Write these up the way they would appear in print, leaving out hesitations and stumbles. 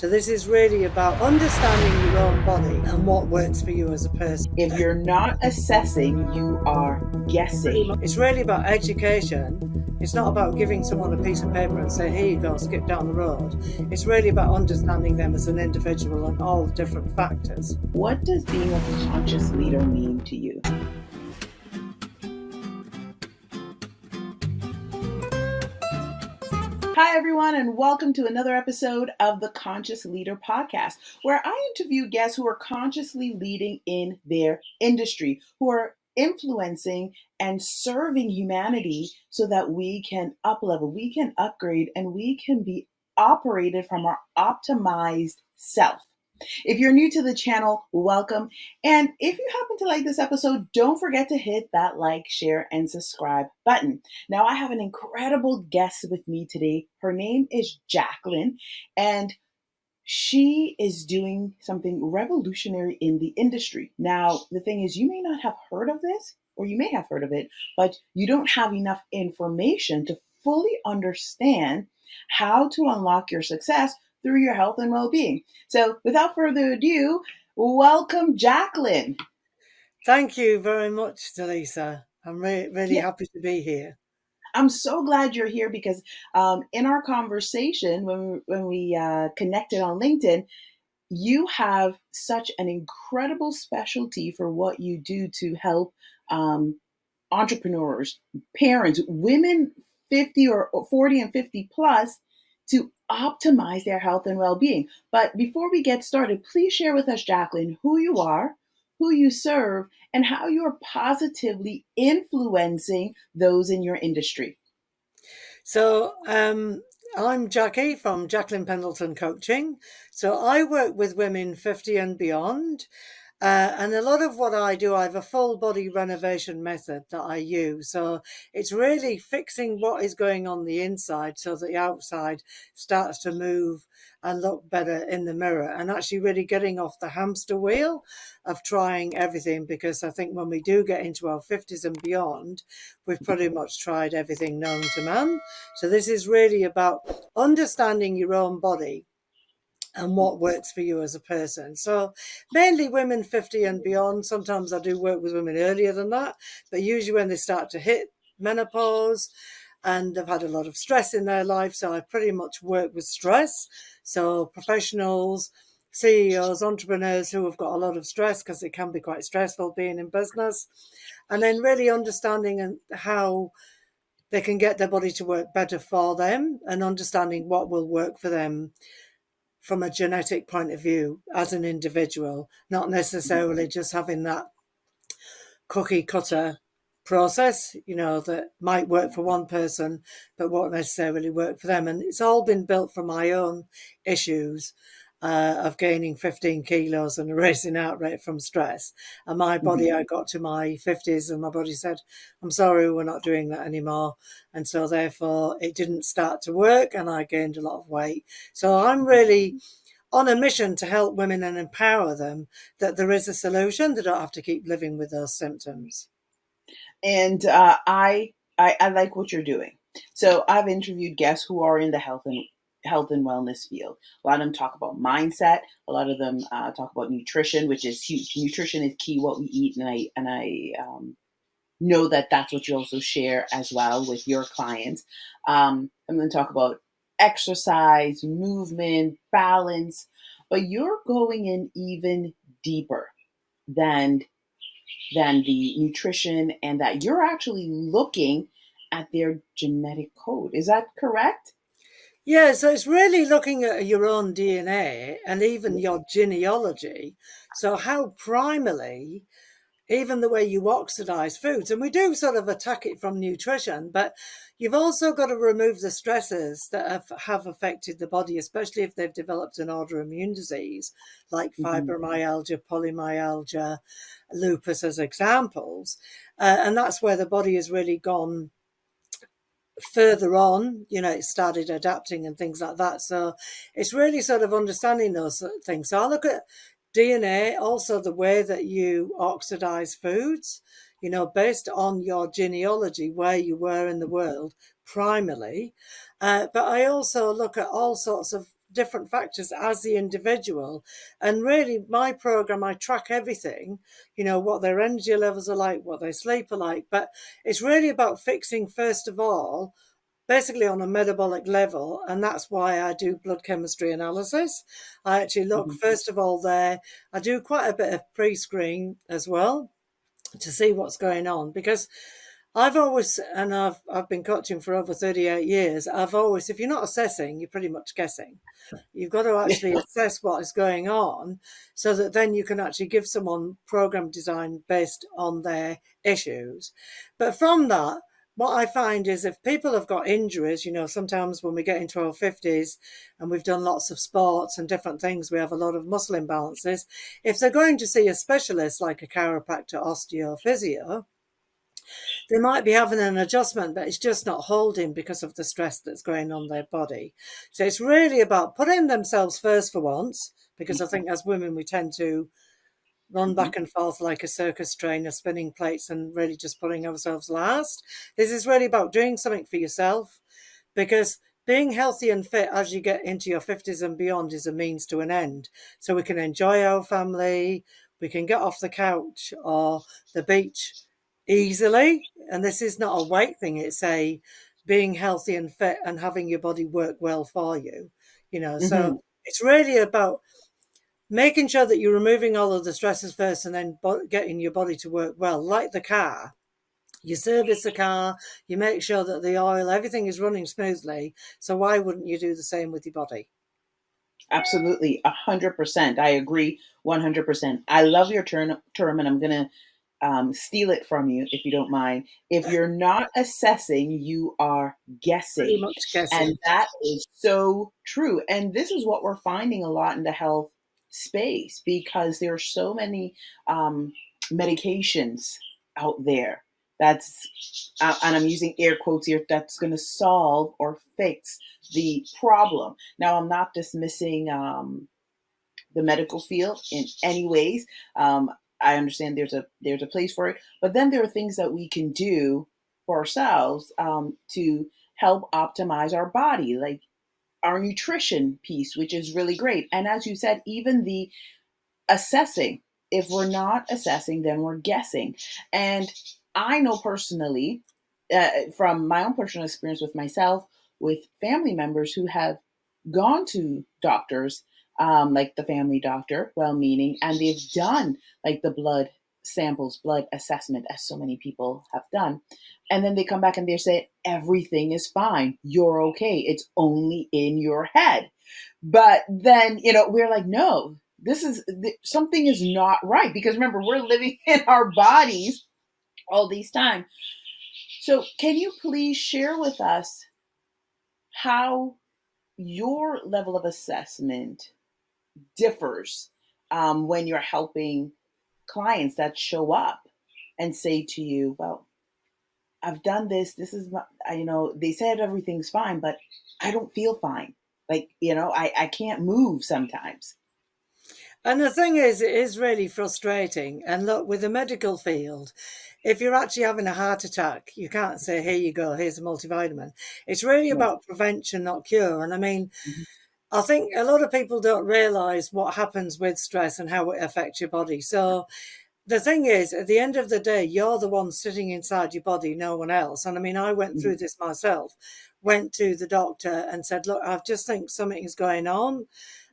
So this is really about understanding your own body and what works for you as a person. If you're not assessing, you are guessing. It's really about education. It's not about giving someone a piece of paper and say, here you go, skip down the road. It's really about understanding them as an individual and all the different factors. What does being a conscious leader mean to you? Hi, everyone, and welcome to another episode of the Conscious Leader Podcast, where I interview guests who are consciously leading in their industry, who are influencing and serving humanity so that we can up-level, we can upgrade, and we can be operated from our optimized self. If you're new to the channel, welcome. And if you happen to like this episode, don't forget to hit that like, share, and subscribe button. Now, I have an incredible guest with me today. Her name is Jacqueline, and she is doing something revolutionary in the industry. Now, the thing is, you may not have heard of this, or you may have heard of it, but you don't have enough information to fully understand how to unlock your success through your health and well-being. So without further ado, welcome, Jacqueline. Thank you very much, Delisa. I'm really happy to be here. I'm so glad you're here because in our conversation, when we connected on LinkedIn, you have such an incredible specialty for what you do to help entrepreneurs, parents, women 50 or 40 and 50 plus to optimize their health and well-being. But before we get started, please share with us, Jacqueline, who you are, who you serve, and how you're positively influencing those in your industry. So I'm Jackie from Jacqueline Pendleton Coaching. So I work with women 50 and beyond. And a lot of what I do, I have a full body renovation method that I use. So it's really fixing what is going on the inside so that the outside starts to move and look better in the mirror, and actually really getting off the hamster wheel of trying everything, because I think when we do get into our 50s and beyond, we've pretty much tried everything known to man. So this is really about understanding your own body and what works for you as a person. So mainly women 50 and beyond. Sometimes I do work with women earlier than that, but usually when they start to hit menopause and they've had a lot of stress in their life. So I pretty much work with stress. So professionals, CEOs, entrepreneurs who have got a lot of stress, because it can be quite stressful being in business, and then really understanding how they can get their body to work better for them and understanding what will work for them from a genetic point of view as an individual, not necessarily just having that cookie cutter process, that might work for one person, but won't necessarily work for them. And it's all been built from my own issues of gaining 15 kilos and a racing heart rate from stress. And my body, I got to my 50s and my body said, I'm sorry, we're not doing that anymore. And so therefore it didn't start to work and I gained a lot of weight. So I'm really on a mission to help women and empower them that there is a solution. They don't have to keep living with those symptoms. And I like what you're doing. So I've interviewed guests who are in the health and wellness field. A lot of them talk about mindset. A lot of them talk about nutrition, which is huge. Nutrition is key, what we eat, and I know that that's what you also share as well with your clients. I'm going to talk about exercise, movement, balance, but you're going in even deeper than the nutrition, and that you're actually looking at their genetic code. Is that correct? Yeah, so it's really looking at your own DNA and even your genealogy. So how primarily, even the way you oxidize foods, and we do sort of attack it from nutrition, but you've also got to remove the stresses that have affected the body, especially if they've developed an autoimmune disease like fibromyalgia, polymyalgia, lupus as examples. And that's where the body has really gone further on, it started adapting and things like that. So it's really sort of understanding those things. So I look at DNA, also the way that you oxidize foods, based on your genealogy, where you were in the world primarily. But I also look at all sorts of different factors as the individual. And really, my program, I track everything, what their energy levels are like, what their sleep are like. But it's really about fixing, first of all, basically on a metabolic level, and that's why I do blood chemistry analysis. I actually look, Mhm. first of all, there. I do quite a bit of pre-screen as well to see what's going on, because I've always, and I've been coaching for over 38 years, I've always, if you're not assessing, you're pretty much guessing. You've got to actually assess what is going on so that then you can actually give someone program design based on their issues. But from that, what I find is if people have got injuries, sometimes when we get into our 50s and we've done lots of sports and different things, we have a lot of muscle imbalances. If they're going to see a specialist like a chiropractor, osteo, physio, they might be having an adjustment, but it's just not holding because of the stress that's going on their body. So it's really about putting themselves first for once, because I think as women, we tend to run Mhm. back and forth like a circus trainer, spinning plates and really just putting ourselves last. This is really about doing something for yourself, because being healthy and fit as you get into your 50s and beyond is a means to an end. So we can enjoy our family, we can get off the couch or the beach easily. And this is not a weight thing, it's a being healthy and fit and having your body work well for you. So Mhm. it's really about making sure that you're removing all of the stresses first and then getting your body to work well, like the car. You service the car, you make sure that the oil, everything is running smoothly. So why wouldn't you do the same with your body? Absolutely, 100%. I agree 100%. I love your term, and I'm going to steal it from you if you don't mind. If you're not assessing, you are Pretty guessing. much And guessing. that is so true. And this is what we're finding a lot in the health space because there are so many medications out there. And I'm using air quotes here, that's going to solve or fix the problem. Now, I'm not dismissing the medical field in any ways. Um, I understand there's a place for it, but then there are things that we can do for ourselves to help optimize our body, like our nutrition piece, which is really great. And as you said, even the assessing. If we're not assessing, then we're guessing. And I know personally, from my own personal experience with myself, with family members who have gone to doctors, like the family doctor, well meaning, and they've done like the blood samples, blood assessment, as so many people have done. And then they come back and they say, everything is fine. You're okay. It's only in your head. But then, we're like, no, something is not right because remember, we're living in our bodies all these time. So, can you please share with us how your level of assessment differs when you're helping clients that show up and say to you, well, I've done this. This is my, they said everything's fine, but I don't feel fine. Like, I can't move sometimes. And the thing is, it is really frustrating. And look, with the medical field, if you're actually having a heart attack, you can't say, here you go, here's a multivitamin. It's really Right. about prevention, not cure. And I mean, Mhm. I think a lot of people don't realize what happens with stress and how it affects your body. So the thing is, at the end of the day, you're the one sitting inside your body, no one else. And I mean, I went Mhm. through this myself, went to the doctor and said, look, I just think something is going on.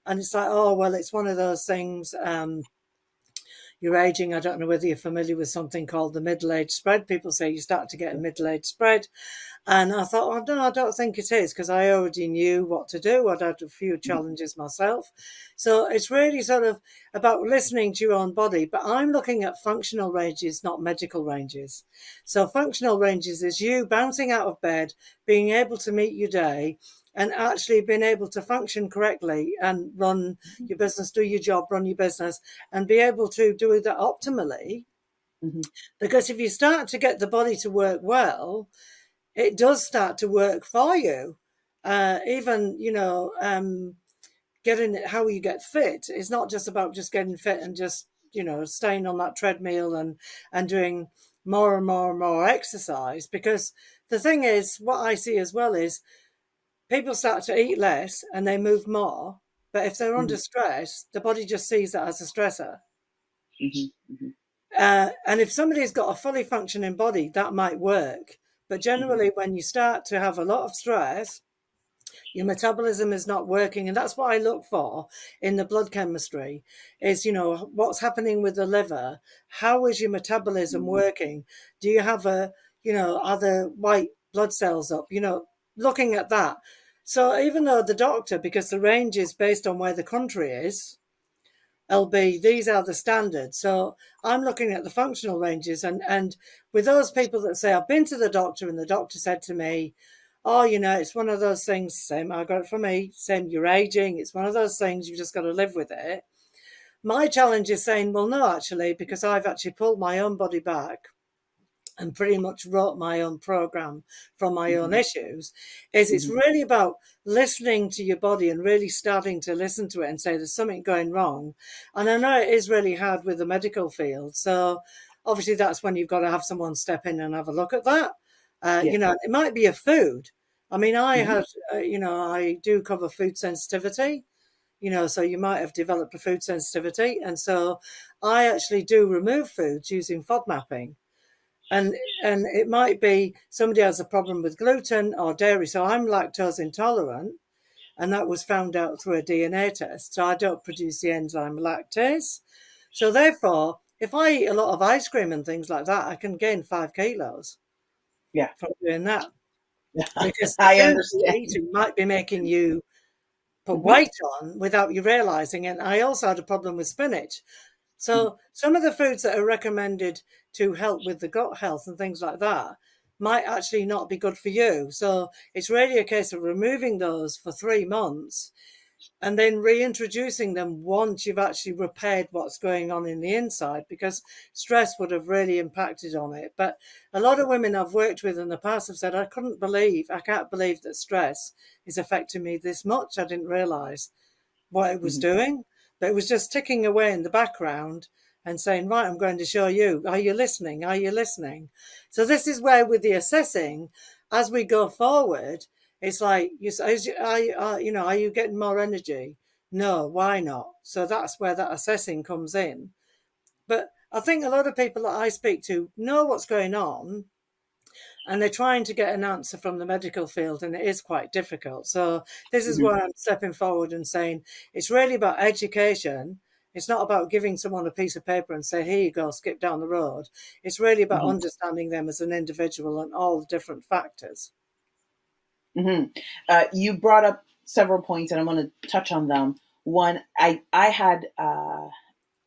And it's like, oh, well, it's one of those things. You're aging. I don't know whether you're familiar with something called the middle age spread. People say you start to get a middle age spread. And I thought, oh, no, I don't think it is because I already knew what to do. I'd had a few Mhm. challenges myself. So it's really sort of about listening to your own body. But I'm looking at functional ranges, not medical ranges. So functional ranges is you bouncing out of bed, being able to meet your day, and actually being able to function correctly and run your business, do your job, run your business, and be able to do that optimally. Mhm. Because if you start to get the body to work well, it does start to work for you. Even, getting it, how you get fit. It's not just about just getting fit and just, staying on that treadmill and doing more and more and more exercise. Because the thing is, what I see as well is people start to eat less and they move more. But if they're under Mhm, stress, the body just sees that as a stressor. mhm, mhm, And if somebody's got a fully functioning body, that might work. But mhm, generally, when you start to have a lot of stress, your metabolism is not working. And that's what I look for in the blood chemistry is, what's happening with the liver? How is your metabolism mhm. working? Do you have are the white blood cells up? Looking at that. So even though the doctor, because the range is based on where the country is, LB, these are the standards. So I'm looking at the functional ranges, and with those people that say, I've been to the doctor and the doctor said to me, oh, it's one of those things, same, I got it from me, same, you're aging, it's one of those things, you've just got to live with it. My challenge is saying, well, no, actually, because I've actually pulled my own body back and pretty much wrote my own program from my own Mhm, issues, is it's mhm, really about listening to your body and really starting to listen to it and say there's something going wrong. And I know it is really hard with the medical field. So obviously that's when you've got to have someone step in and have a look at that. yeah. It might be a food. I mean, I Mhm, had, I do cover food sensitivity, so you might have developed a food sensitivity. And so I actually do remove foods using FOD mapping. And it might be somebody has a problem with gluten or dairy. So I'm lactose intolerant, and that was found out through a DNA test. So I don't produce the enzyme lactase. So therefore, if I eat a lot of ice cream and things like that, I can gain 5 kilos yeah. from doing that, because the I food you're understand. eating might be making you put Mhm, weight on without you realizing it. And I also had a problem with spinach. mhm, So some of the foods that are recommended to help with the gut health and things like that might actually not be good for you. So it's really a case of removing those for 3 months and then reintroducing them once you've actually repaired what's going on in the inside, because stress would have really impacted on it. But a lot of women I've worked with in the past have said, I can't believe that stress is affecting me this much. I didn't realize what it was mhm, doing, but it was just ticking away in the background and saying, right, I'm going to show you. Are you listening? Are you listening? So this is where with the assessing, as we go forward, it's like, are you getting more energy? No, why not? So that's where that assessing comes in. But I think a lot of people that I speak to know what's going on, and they're trying to get an answer from the medical field, and it is quite difficult. So this is mhm, where I'm stepping forward and saying it's really about education. It's not about giving someone a piece of paper and say, here you go, skip down the road. It's really about mhm, understanding them as an individual and all the different factors. mhm. You brought up several points, and I want to touch on them. One, I had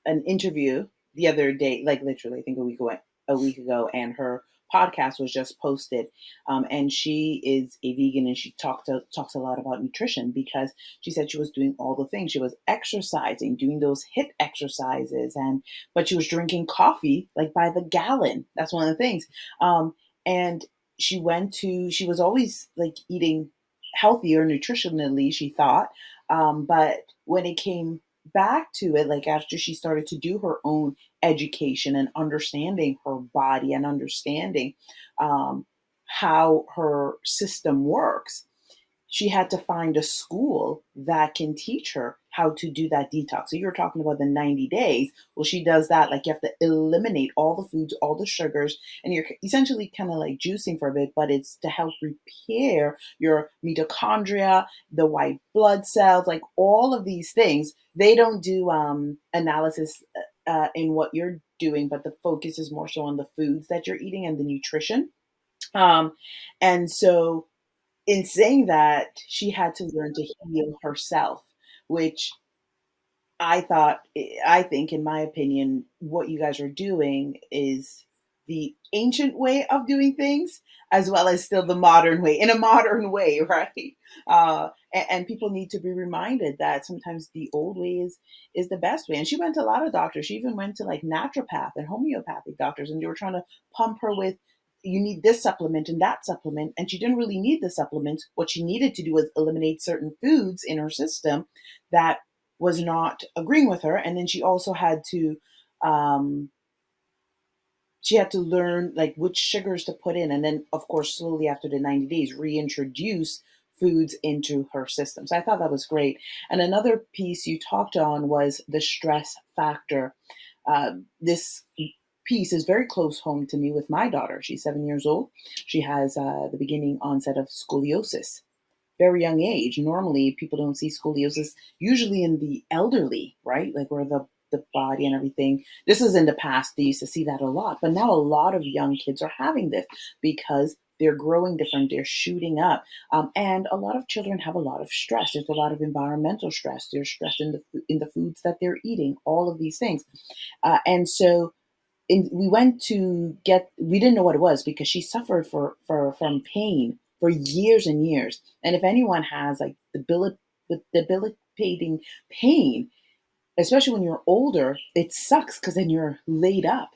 an interview the other day, like literally, I think a week ago, and her podcast was just posted. And she is a vegan, and she talks a lot about nutrition, because she said she was doing all the things. She was exercising, doing those HIIT exercises, but she was drinking coffee like by the gallon. That's one of the things. And she was always like eating healthier nutritionally, she thought. But when it came back to it, like after she started to do her own education and understanding her body and understanding how her system works, she had to find a school that can teach her how to do that detox. So you were talking about the 90 days. Well, she does that. Like you have to eliminate all the foods, all the sugars, and you're essentially kind of like juicing for a bit, but it's to help repair your mitochondria, the white blood cells, like all of these things. They don't do analysis in what you're doing, but the focus is more so on the foods that you're eating and the nutrition. Um, and so in saying that, she had to learn to heal herself, which I think, in my opinion, what you guys are doing is the ancient way of doing things, as well as still the modern way, in a modern way, right? And people need to be reminded that sometimes the old way is the best way. And she went to a lot of doctors. She even went to like naturopath and homeopathic doctors, and they were trying to pump her with, you need this supplement and that supplement. And she didn't really need the supplements. What she needed to do was eliminate certain foods in her system that was not agreeing with her. And then um, she had to learn like which sugars to put in, and then of course slowly after the 90 days reintroduce foods into her system. So I thought that was great. And another piece you talked on was the stress factor. This piece is very close home to me with my daughter. She's 7 years old. She has the beginning onset of scoliosis, very young age. Normally, people don't see scoliosis usually in the elderly, right? Like where the body and everything. This is in the past. They used to see that a lot, but now a lot of young kids are having this because they're growing different. They're shooting up, and a lot of children have a lot of stress. There's a lot of environmental stress. There's stress in the foods that they're eating. All of these things, and so we went to get, we didn't know what it was because she suffered from pain for years and years. And if anyone has like debilitating pain, especially when you're older, it sucks because then you're laid up.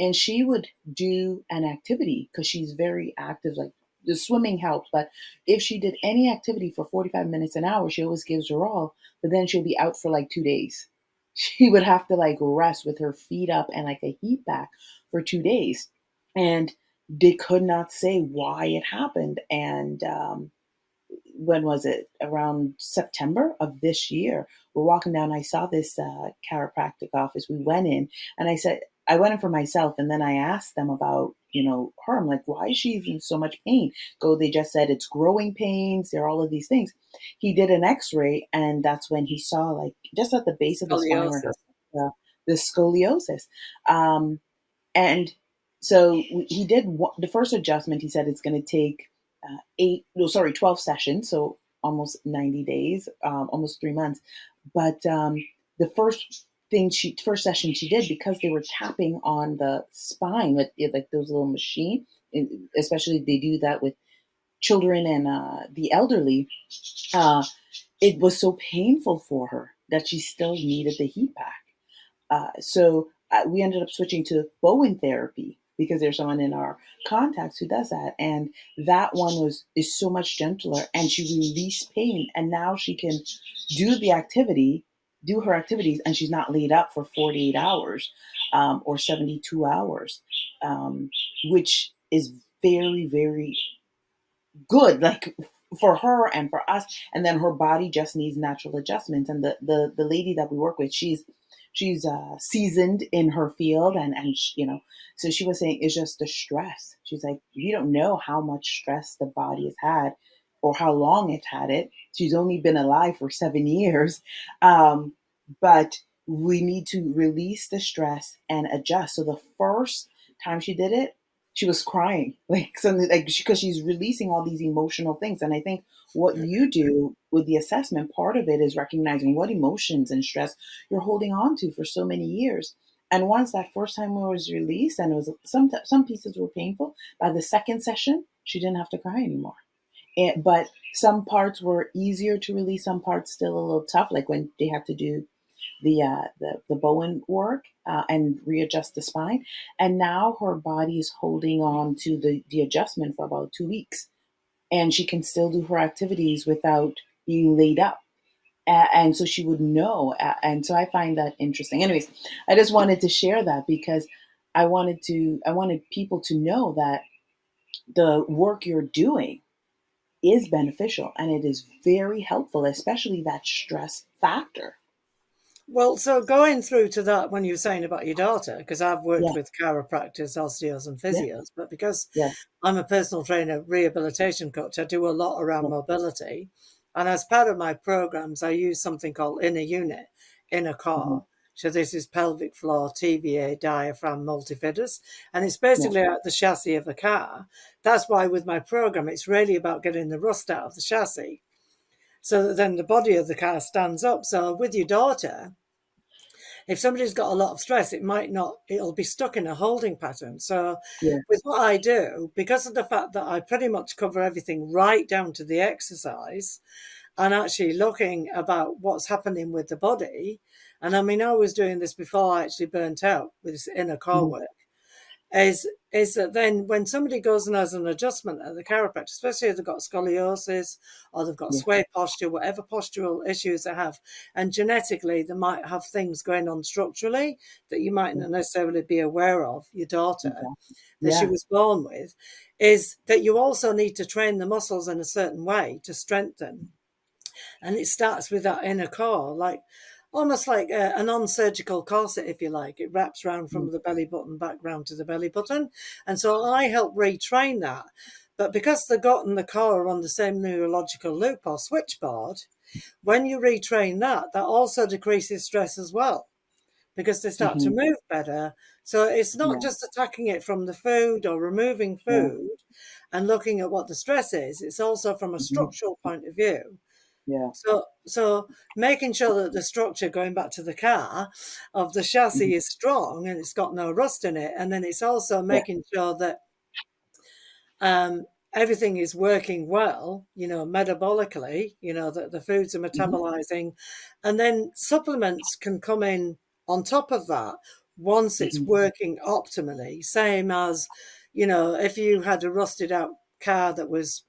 And she would do an activity because she's very active, like the swimming helps. But if she did any activity for 45 minutes an hour, she always gives her all, but then she'll be out for like 2 days. She would have to like rest with her feet up and like a heat pack for 2 days. And they could not say why it happened. And when was it? Around September of this year. We're walking down. I saw this chiropractic office. We went in, and I said, I went in for myself, and then I asked them about, her. I'm like, why is she in so much pain? They just said it's growing pains. There are all of these things. He did an X-ray, and that's when he saw like just at the base of the spine where Scoliosis. the scoliosis. And so he did the first adjustment. He said it's going to take 12 sessions, so almost 90 days, almost 3 months. But the first session she did, because they were tapping on the spine with like those little machine, especially they do that with children and the elderly. It was so painful for her that she still needed the heat pack. So we ended up switching to Bowen therapy because there's someone in our contacts who does that, and that one is so much gentler, and she released pain, and now she can do her activities, and she's not laid up for 48 hours or 72 hours, which is very, very good, like for her and for us. And then her body just needs natural adjustments. And the lady that we work with, she's seasoned in her field, and so she was saying it's just the stress. She's like, you don't know how much stress the body has had or how long it's had it. She's only been alive for 7 years, but we need to release the stress and adjust. So the first time she did it, she was crying, like something like, because she's releasing all these emotional things. And I think what you do with the assessment, part of it is recognizing what emotions and stress you're holding on to for so many years. And once that first time was released, and it was some pieces were painful, by the second session she didn't have to cry anymore. But some parts were easier to release, some parts still a little tough, like when they had to do the Bowen work and readjust the spine. And now her body is holding on to the adjustment for about 2 weeks, and she can still do her activities without being laid up. And so she would know. And so I find that interesting. Anyways, I just wanted to share that because I wanted people to know that the work you're doing is beneficial and it is very helpful, especially that stress factor. Well, so going through to that when you were saying about your daughter, because I've worked Yeah, with chiropractors, osteos, and yeah, physios, but because yeah, I'm a personal trainer, rehabilitation coach, I do a lot around yeah, mobility. And as part of my programs, I use something called inner unit in a hmm car. So this is pelvic floor, TVA, diaphragm, multifidus, and it's yeah, basically like the chassis of a car. That's why with my program, it's really about getting the rust out of the chassis so that then the body of the car stands up. So with your daughter, if somebody's got a lot of stress, it'll be stuck in a holding pattern. So yeah, with what I do, because of the fact that I pretty much cover everything right down to the exercise and actually looking about what's happening with the body. And I mean, I was doing this before I actually burnt out with this inner core hmm work. is that then when somebody goes and has an adjustment at the chiropractor, especially if they've got scoliosis or they've got Yeah. sway posture, whatever postural issues they have, and genetically they might have things going on structurally that you might Yeah. not necessarily be aware of, your daughter, Exactly. that she Yeah. was born with, is that you also need to train the muscles in a certain way to strengthen. And it starts with that inner core, like almost like a non-surgical corset, if you like. It wraps around Mhm. from the belly button back round to the belly button. And so I help retrain that. But because the gut and the core are on the same neurological loop or switchboard, when you retrain that, that also decreases stress as well because they start to Mhm. move better. So it's not Yeah. just attacking it from the food or removing Yeah. food and looking at what the stress is. It's also from a Mhm. structural point of view. Yeah. So making sure that the structure, going back to the car, of the chassis Mhm. is strong and it's got no rust in it. And then it's also Yeah. making sure that um, everything is working well, metabolically, that the foods are Mhm. metabolizing. And then supplements can come in on top of that once it's Mhm. working optimally. Same as, if you had a rusted out car that was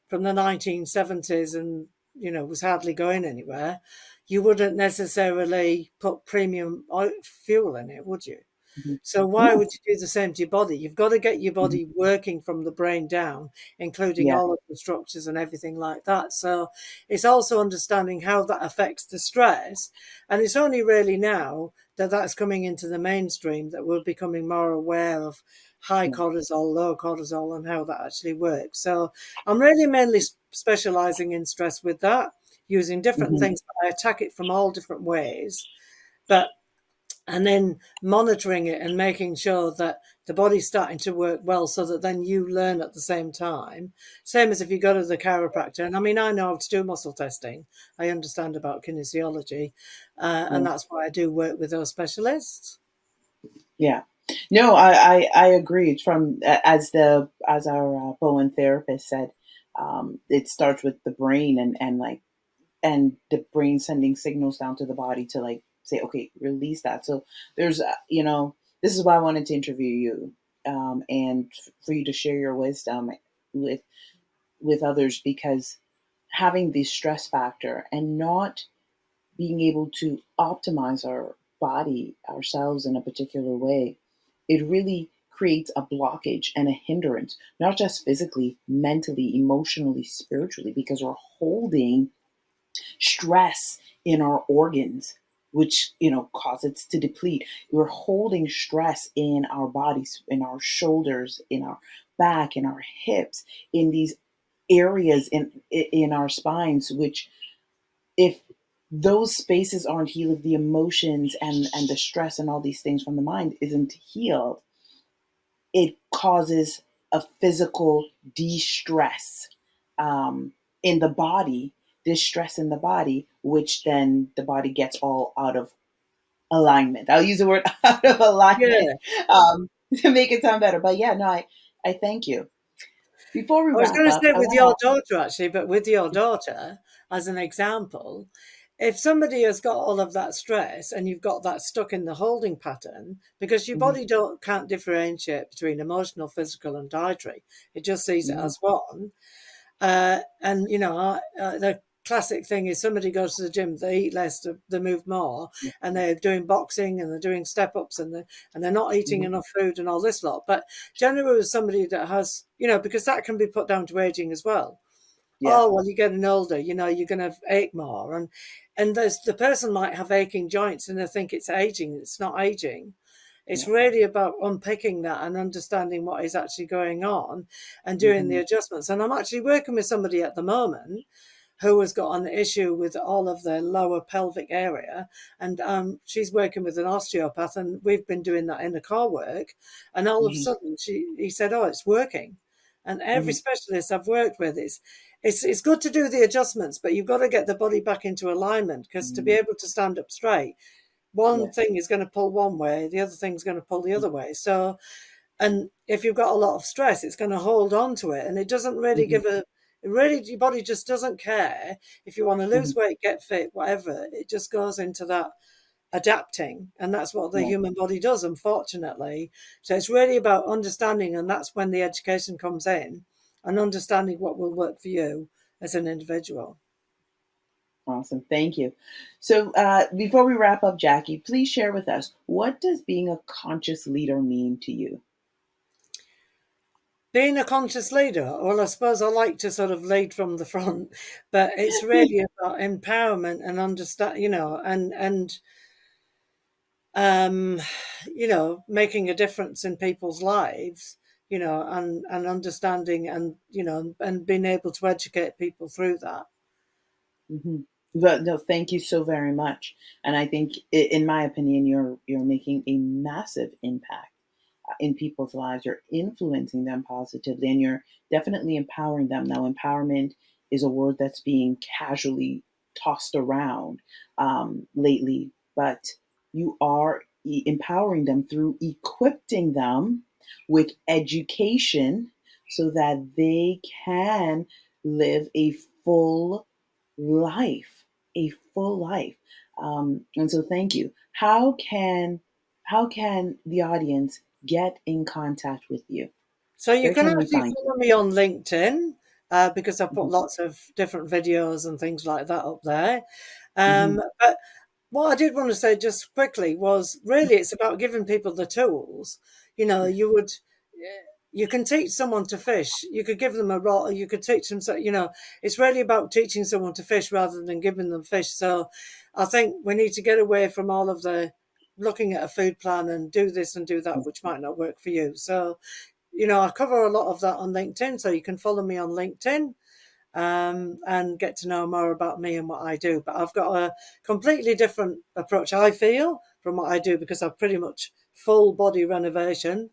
from the 1970s and was hardly going anywhere, you wouldn't necessarily put premium fuel in it, would you? Mhm. So why No. would you do the same to your body? You've got to get your Mhm. body working from the brain down, including Yeah. all of the structures and everything like that. So it's also understanding how that affects the stress. And it's only really now that that's coming into the mainstream that we're becoming more aware of high Yeah. cortisol, low cortisol, and how that actually works. So I'm really mainly specializing in stress with that, using different Mhm. things, but I attack it from all different ways. But and then monitoring it and making sure that the body's starting to work well so that then you learn at the same time. Same as if you go to the chiropractor. And I mean, I know how to do muscle testing. I understand about kinesiology. And Yeah. that's why I do work with those specialists. Yeah. No, I agree. From as our Bowen therapist said, it starts with the brain and the brain sending signals down to the body to like say, okay, release that. So there's this is why I wanted to interview you, and for you to share your wisdom with others, because having the stress factor and not being able to optimize our body, ourselves in a particular way, it really creates a blockage and a hindrance, not just physically, mentally, emotionally, spiritually, because we're holding stress in our organs, which causes to deplete. We're holding stress in our bodies, in our shoulders, in our back, in our hips, in these areas in our spines, which if those spaces aren't healed, the emotions and the stress and all these things from the mind isn't healed, it causes a physical de-stress in the body, distress in the body, which then the body gets all out of alignment. I'll use the word out of alignment Yeah. to make it sound better. But yeah, no, I thank you. Before we I was wrap going to up, say I with want your to. daughter, actually, but with your daughter, as an example, if somebody has got all of that stress and you've got that stuck in the holding pattern, because your Hmm. body can't differentiate between emotional, physical, and dietary, it just sees it Hmm. as one. And the classic thing is somebody goes to the gym, they eat less, they move more, and they're doing boxing and they're doing step ups and they're not eating Hmm. enough food and all this lot. But generally, with somebody that has, because that can be put down to aging as well. Yeah. Oh well, you're getting older, you're going to ache more, and the person might have aching joints and they think it's aging. It's not aging. It's Yeah. really about unpicking that and understanding what is actually going on and doing the Hmm. adjustments. And I'm actually working with somebody at the moment who has got an issue with all of the lower pelvic area. And she's working with an osteopath, and we've been doing that in the core work. And all of a Hmm. sudden, he said, "Oh, it's working." And every Hmm. specialist I've worked with it's good to do the adjustments, but you've got to get the body back into alignment because to be Hmm. able to stand up straight, one Yeah. thing is going to pull one way, the other thing's going to pull the other way. So, and if you've got a lot of stress, it's going to hold on to it, and it doesn't really Hmm. really, your body just doesn't care if you want to Hmm. lose weight, get fit, whatever. It just goes into that adapting, and that's what the Yeah. human body does, unfortunately. So it's really about understanding, and that's when the education comes in, and understanding what will work for you as an individual. Awesome. Thank you. So before we wrap up, Jackie, please share with us, what does being a conscious leader mean to you? Being a conscious leader, well, I suppose I like to sort of lead from the front, but it's really about empowerment and understand, um, making a difference in people's lives, and understanding, and being able to educate people through that. Hmm. But no, thank you so very much. And I think, in my opinion, you're making a massive impact in people's lives. You're influencing them positively, and you're definitely empowering them. Now, empowerment is a word that's being casually tossed around lately, but you are empowering them through equipping them with education so that they can live a full life, a full life. And so, thank you. How can the audience get in contact with you? So you Where can can they actually find you? follow me on LinkedIn, because I put Hmm. lots of different videos and things like that up there. Hmm. But what I did want to say just quickly was, really it's about giving people the tools. You know, Yes. you can teach someone to fish. You could give them a rod, or you could teach them. So, it's really about teaching someone to fish rather than giving them fish. So I think we need to get away from all of the looking at a food plan and do this and do that, which might not work for you. So, I cover a lot of that on LinkedIn. So you can follow me on LinkedIn, and get to know more about me and what I do. But I've got a completely different approach, I feel, from what I do, because I've pretty much full body renovation.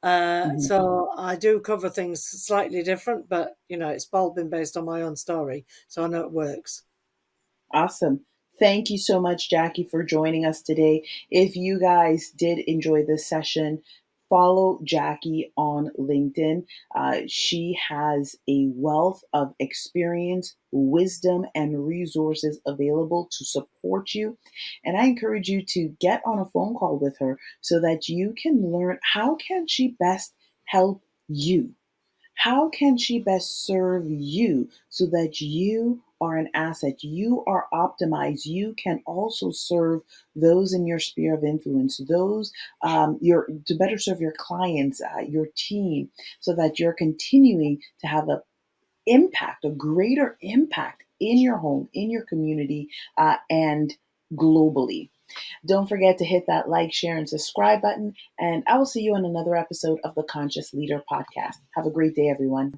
Hmm. So I do cover things slightly different, but it's all been based on my own story, so I know it works. Awesome. Thank you so much, Jackie, for joining us today. If you guys did enjoy this session, follow Jackie on LinkedIn. She has a wealth of experience, wisdom, and resources available to support you. And I encourage you to get on a phone call with her so that you can learn how can she best help you. How can she best serve you so that you are an asset? You are optimized. You can also serve those in your sphere of influence, those your to better serve your clients, your team, so that you're continuing to have a greater impact in your home, in your community, and globally. Don't forget to hit that like, share, and subscribe button. And I will see you in another episode of the Conscious Leader podcast. Have a great day, everyone.